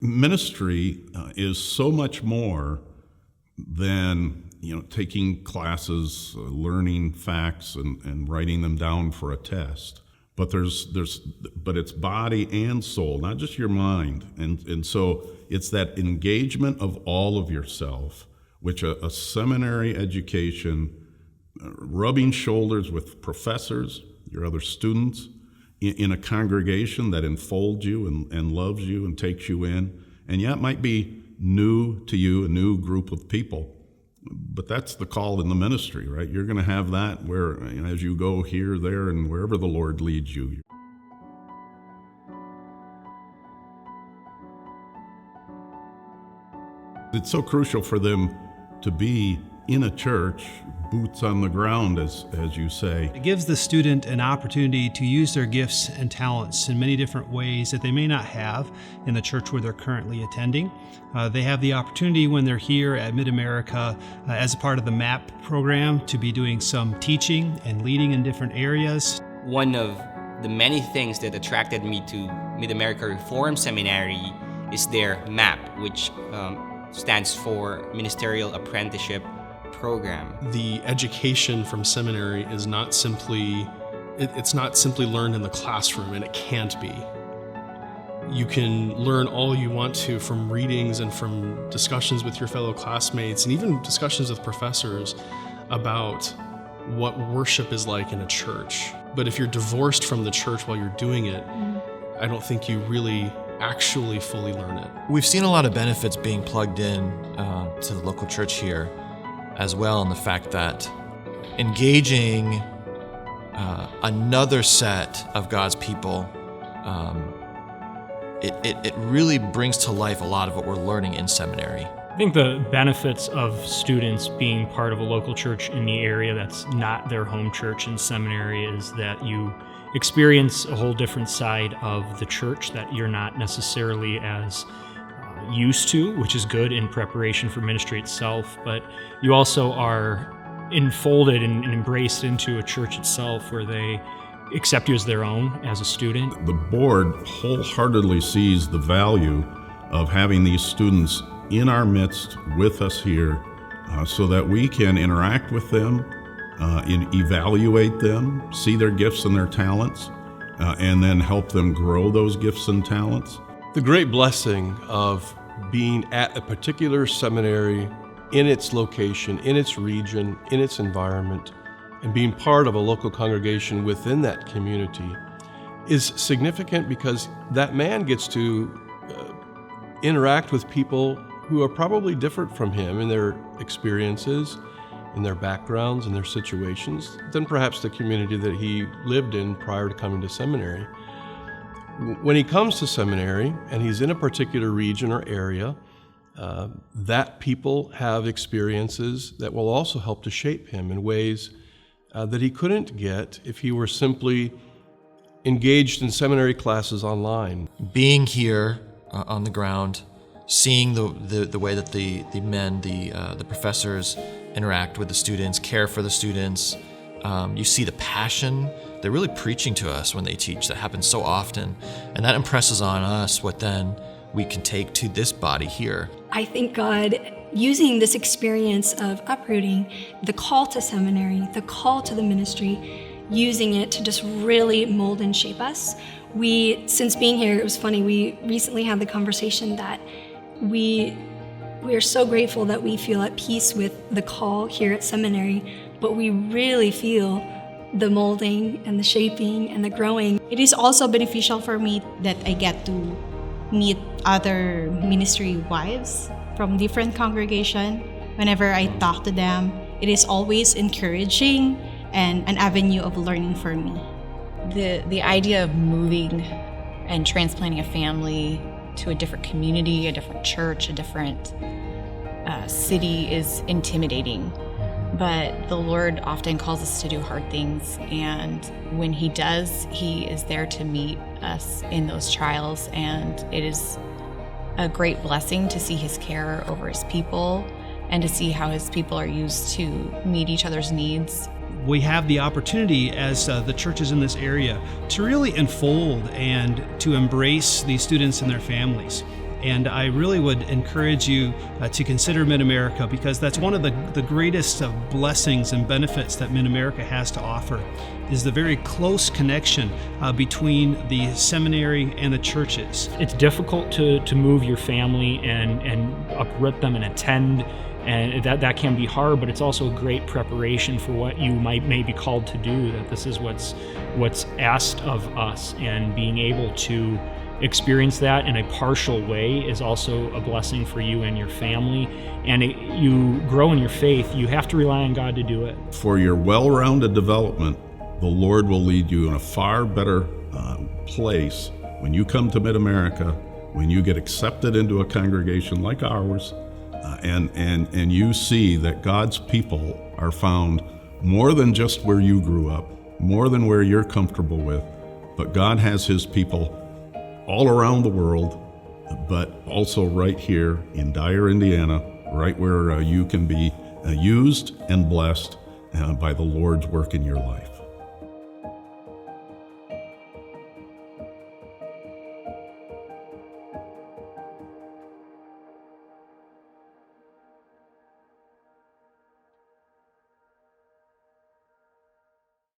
Ministry is so much more than taking classes, learning facts, and writing them down for a test. But but it's body and soul, not just your mind. And so it's that engagement of all of yourself, which a seminary education, rubbing shoulders with professors, your other students, in a congregation that enfolds you and loves you and takes you in. And yeah, it might be new to you, a new group of people, but that's the call in the ministry, right? You're going to have that where, as you go here, there, and wherever the Lord leads you. It's so crucial for them to be in a church, boots on the ground, as you say. It gives the student an opportunity to use their gifts and talents in many different ways that they may not have in the church where they're currently attending. They have the opportunity when they're here at Mid-America as a part of the MAP program to be doing some teaching and leading in different areas. One of the many things that attracted me to Mid-America Reformed Seminary is their MAP, which stands for Ministerial Apprenticeship Program. The education from seminary is not simply, it's not simply learned in the classroom, and it can't be. You can learn all you want to from readings and from discussions with your fellow classmates, and even discussions with professors about what worship is like in a church. But if you're divorced from the church while you're doing it, I don't think you really actually fully learn it. We've seen a lot of benefits being plugged in to the local church here as well, in the fact that engaging another set of God's people, it really brings to life a lot of what we're learning in seminary. I think the benefits of students being part of a local church in the area that's not their home church in seminary is that you experience a whole different side of the church that you're not necessarily as used to, which is good in preparation for ministry itself, but you also are enfolded and embraced into a church itself where they accept you as their own as a student. The board wholeheartedly sees the value of having these students in our midst with us here so that we can interact with them, evaluate them, see their gifts and their talents, and then help them grow those gifts and talents. The great blessing of being at a particular seminary in its location, in its region, in its environment, and being part of a local congregation within that community is significant because that man gets to interact with people who are probably different from him in their experiences, in their backgrounds, in their situations, than perhaps the community that he lived in prior to coming to seminary. When he comes to seminary and he's in a particular region or area, that people have experiences that will also help to shape him in ways that he couldn't get if he were simply engaged in seminary classes online. Being here on the ground, seeing the way that the men, the professors interact with the students, care for the students, you see the passion. They're really preaching to us when they teach. That happens so often, and that impresses on us what then we can take to this body here. I thank God using this experience of uprooting, the call to seminary, the call to the ministry, using it to just really mold and shape us. Since being here, it was funny, we recently had the conversation that we are so grateful that we feel at peace with the call here at seminary, but we really feel the molding and the shaping and the growing. It is also beneficial for me that I get to meet other ministry wives from different congregation. Whenever I talk to them, it is always encouraging and an avenue of learning for me. The idea of moving and transplanting a family to a different community, a different church, a different city is intimidating. But the Lord often calls us to do hard things, and when He does, He is there to meet us in those trials, and it is a great blessing to see His care over His people and to see how His people are used to meet each other's needs. We have the opportunity as the churches in this area to really enfold and to embrace these students and their families. And I really would encourage you to consider Mid-America, because that's one of the greatest of blessings and benefits that Mid-America has to offer, is the very close connection between the seminary and the churches. It's difficult to move your family and uproot them and attend, and that can be hard, but it's also a great preparation for what you may be called to do, that this is what's asked of us, and being able to experience that in a partial way is also a blessing for you and your family. And you grow in your faith, you have to rely on God to do it. For your well-rounded development, the Lord will lead you in a far better place when you come to Mid-America, when you get accepted into a congregation like ours, and you see that God's people are found more than just where you grew up, more than where you're comfortable with, but God has His people all around the world, but also right here in Dyer, Indiana, right where you can be used and blessed by the Lord's work in your life.